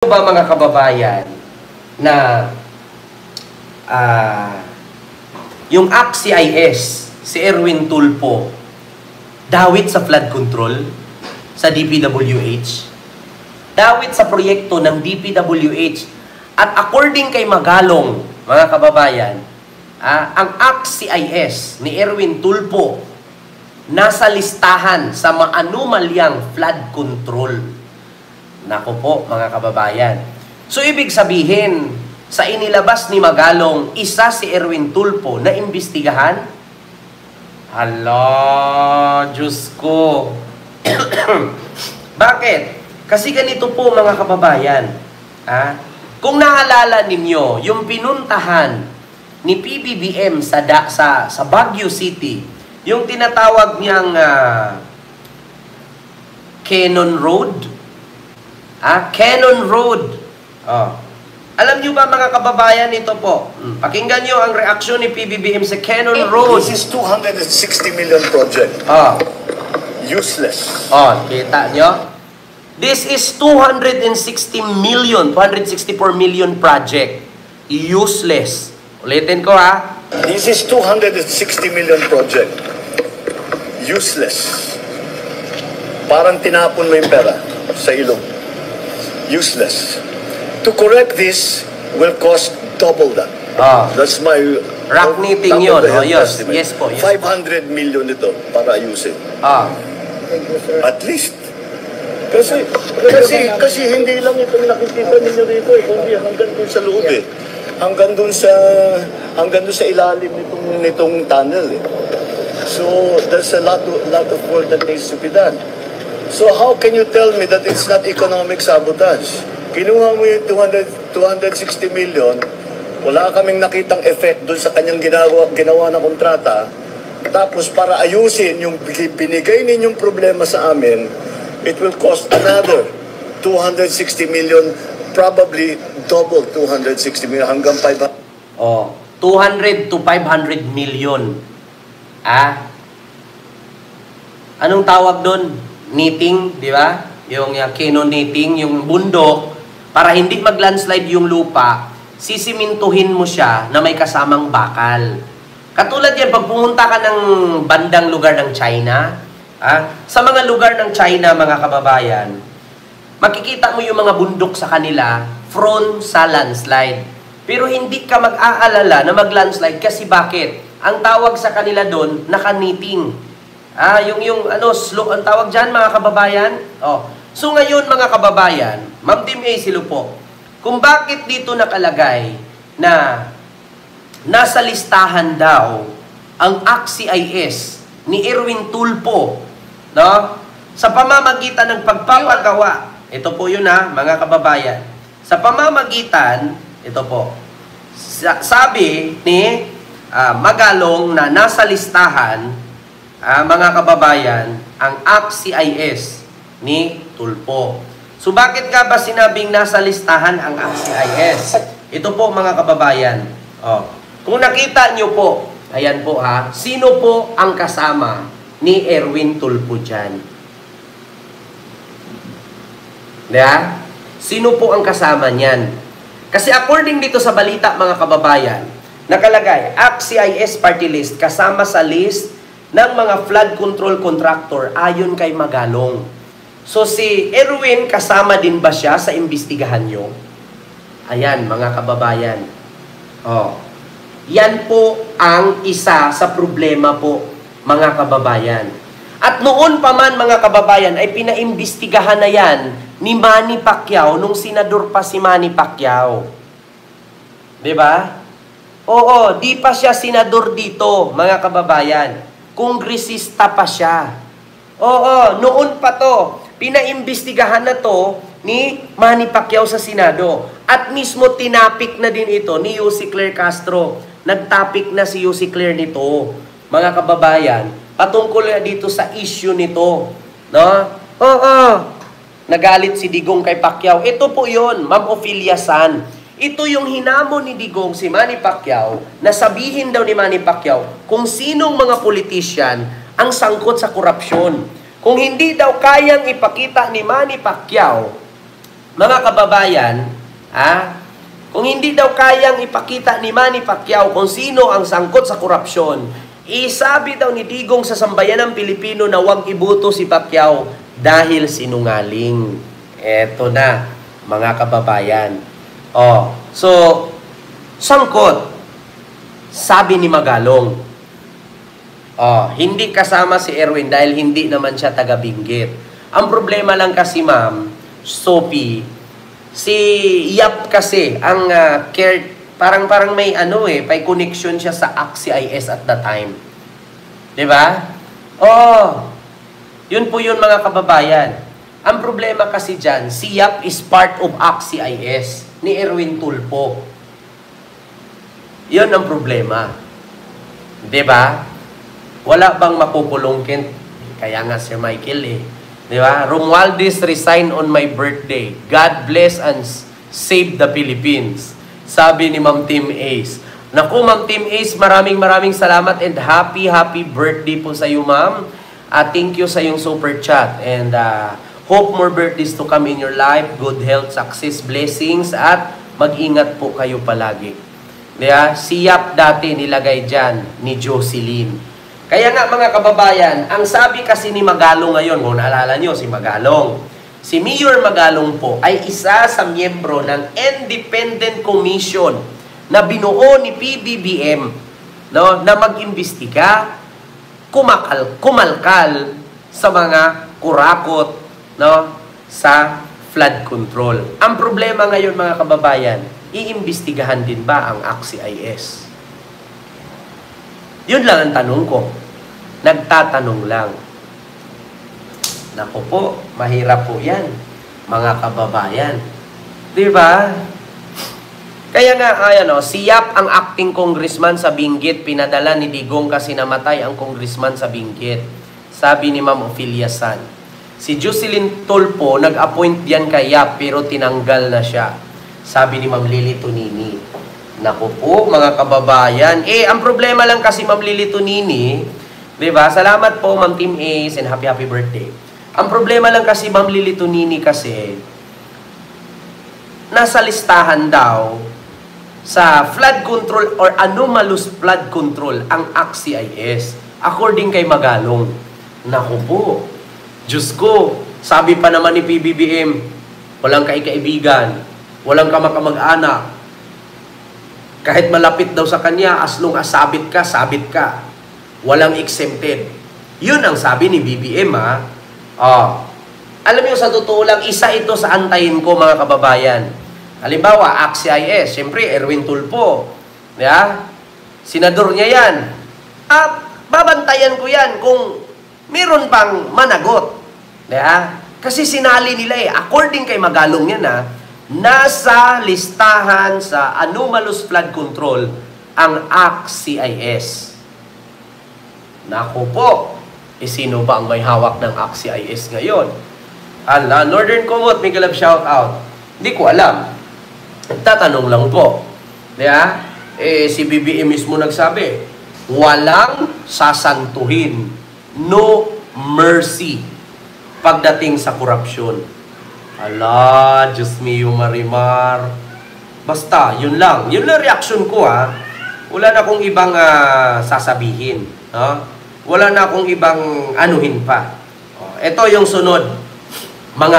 Ba mga kababayan na yung ACT-CIS, si Erwin Tulfo, dawit sa flood control sa DPWH, dawit sa proyekto ng DPWH, at according kay Magalong, mga kababayan, ang ACT-CIS ni Erwin Tulfo nasa listahan sa maanumalyang flood control. Nako po, mga kababayan. So, ibig sabihin, sa inilabas ni Magalong, isa si Erwin Tulfo na imbestigahan? Hala, Diyos ko. Bakit? Kasi ganito po, mga kababayan. Kung naalala ninyo, yung pinuntahan ni PBBM sa Baguio City, yung tinatawag niyang Cannon Road, Cannon Road. Alam nyo ba mga kababayan, ito po. Pakinggan nyo ang reaksyon ni PBBM sa Cannon Road. This is 260 million project. Useless. Kita nyo? This is 264 million project. Useless. Ulitin ko This is 260 million project. Useless. Parang tinapon mo yung pera sa ilong. Useless. To correct this will cost double that. That's my rock knitting yun. Yes po. 500 million ito para ayusin. At least. Kasi hindi lang itong nakikita ninyo dito, kundi hanggang dun sa loob Hanggang dun sa ilalim nitong tunnel So there's a lot of work that needs to be done. So how can you tell me that it's not economic sabotage? Kinuha mo yung 260 million, wala kaming nakitang effect doon sa kanyang ginawa na kontrata, tapos para ayusin yung binigay ninyong problema sa amin, it will cost another 260 million, probably double 260 million, hanggang 500. 200 to 500 million. Anong tawag doon? Knitting, di ba? Yung cannon knitting, yung bundok, para hindi mag-landslide yung lupa, sisimintuhin mo siya na may kasamang bakal. Katulad yan, pag pumunta ka ng bandang lugar ng China, sa mga lugar ng China, mga kababayan, makikita mo yung mga bundok sa kanila, prone sa landslide. Pero hindi ka mag-aalala na mag-landslide kasi bakit? Ang tawag sa kanila doon, naka-knitting. Slow, ang tawag dyan, mga kababayan. So ngayon, mga kababayan, Ma'am Team A, silo po, kung bakit dito nakalagay na nasa listahan daw ang ACT-CIS ni Erwin Tulfo, no? Sa pamamagitan ng pagpapagawa, ito po yun mga kababayan, sa pamamagitan, ito po, sabi ni Magalong na nasa listahan, mga kababayan, ang ACT-CIS ni Tulfo. So bakit nga ba sinabing nasa listahan ang ACT-CIS? Ito po mga kababayan. Kung nakita nyo po, ayan po sino po ang kasama ni Erwin Tulfo dyan? Diba? Sino po ang kasama niyan? Kasi according dito sa balita mga kababayan, nakalagay, ACT-CIS party list kasama sa list ng mga flood control contractor ayon kay Magalong. So si Erwin, kasama din ba siya sa imbestigahan nyo? Ayan, mga kababayan. Yan po ang isa sa problema po, mga kababayan. At noon pa man, mga kababayan, ay pinaimbestigahan na yan ni Manny Pacquiao nung senador pa si Manny Pacquiao. Diba? Di pa siya senador dito, mga kababayan. Kongresista pa siya. Noon pa to. Pinaimbestigahan na to ni Manny Pacquiao sa Senado. At mismo tinapik na din ito ni Yussi Claire Castro. Nagtapik na si Yussi Claire nito. Mga kababayan, patungkol na dito sa issue nito. No? Nagalit si Digong kay Pacquiao. Ito po yun, Ma'am Ophelia San. Ito yung hinamon ni Digong si Manny Pacquiao na sabihin daw ni Manny Pacquiao kung sinong mga politician ang sangkot sa korupsyon. Kung hindi daw kayang ipakita ni Manny Pacquiao mga kababayan, kung hindi daw kayang ipakita ni Manny Pacquiao kung sino ang sangkot sa korupsyon, isabi daw ni Digong sa sambayanang Pilipino na huwag iboto si Pacquiao dahil sinungaling. Eto na, mga kababayan. So, sangkot, sabi ni Magalong. Hindi kasama si Erwin dahil hindi naman siya taga-Benguet. Ang problema lang kasi, Ma'am Sophie, si Yap kasi ang parang may may connection siya sa AXIS at the time. 'Di ba? Yun po yun, mga kababayan. Ang problema kasi diyan, si Yap is part of AXIS ni Erwin Tulfo. Yun ang problema. 'Di ba? Wala bang mapupulong kaya nga si Michael Di ba? Romualdez resign on my birthday. God bless and save the Philippines. Sabi ni Ma'am Team Ace. Naku, Ma'am Team Ace, maraming salamat and happy birthday po sa iyo, Ma'am. Thank you sa iyong super chat. And hope more birthdays to come in your life. Good health, success, blessings, at mag-ingat po kayo palagi. Diba? Si Yap dati nilagay dyan ni Jocelyn. Kaya nga, mga kababayan, ang sabi kasi ni Magalong ngayon, kung naalala nyo, si Magalong. Si Mayor Magalong po ay isa sa miyembro ng Independent Commission na binuo ni PBBM, na mag-imbestiga, kumalkal sa mga kurakot, sa flood control. Ang problema ngayon, mga kababayan, iimbestigahan din ba ang AXIS? Yun lang ang tanong ko. Nagtatanong lang. Naku po, mahirap po yan, mga kababayan. Di ba? Kaya nga, si Yap ang acting congressman sa Benguet, pinadala ni Digong kasi namatay ang congressman sa Benguet. Sabi ni Ma'am Ophelia San. Si Jocelyn Tulfo, nag-appoint yan kay Yap, pero tinanggal na siya. Sabi ni Ma'am Lily Tonini. Naku po, mga kababayan. Ang problema lang kasi, Ma'am Lily Tonini, diba? Salamat po, Ma'am Team Ace, and happy birthday. Ang problema lang kasi, Ma'am Lily Tonini, kasi, nasa listahan daw, sa flood control or anomalous flood control, ang AXIS, according kay Magalong. Naku po, Diyos ko, sabi pa naman ni PBBM, walang kaibigan, walang kamag-anak, kahit malapit daw sa kanya, as long as sabit ka. Walang exempted. Yun ang sabi ni BBM, Alam niyo, sa totoo lang, isa ito sa antayin ko, mga kababayan. Halimbawa, AXIS, siyempre, Erwin Tulfo. Yeah? Senador niya yan. Babantayan ko yan kung meron pang managot. Yeah? Kasi sinali nila according kay Magalong yan, nasa listahan sa anomalous flood control ang AXIS. Naku po, sino ba ang may hawak ng AXIS ngayon? Northern Comot, Miguel of shout out. Hindi ko alam. Tatanong lang po. Diba? Si BBM mismo nagsabi, walang sasantuhin. No mercy pagdating sa korupsyon. Diyos mio, Marimar. Basta, yun lang. Yun lang reaction ko, Wala na akong ibang sasabihin. Wala na akong ibang anuhin pa. Ito yung sunod. Mga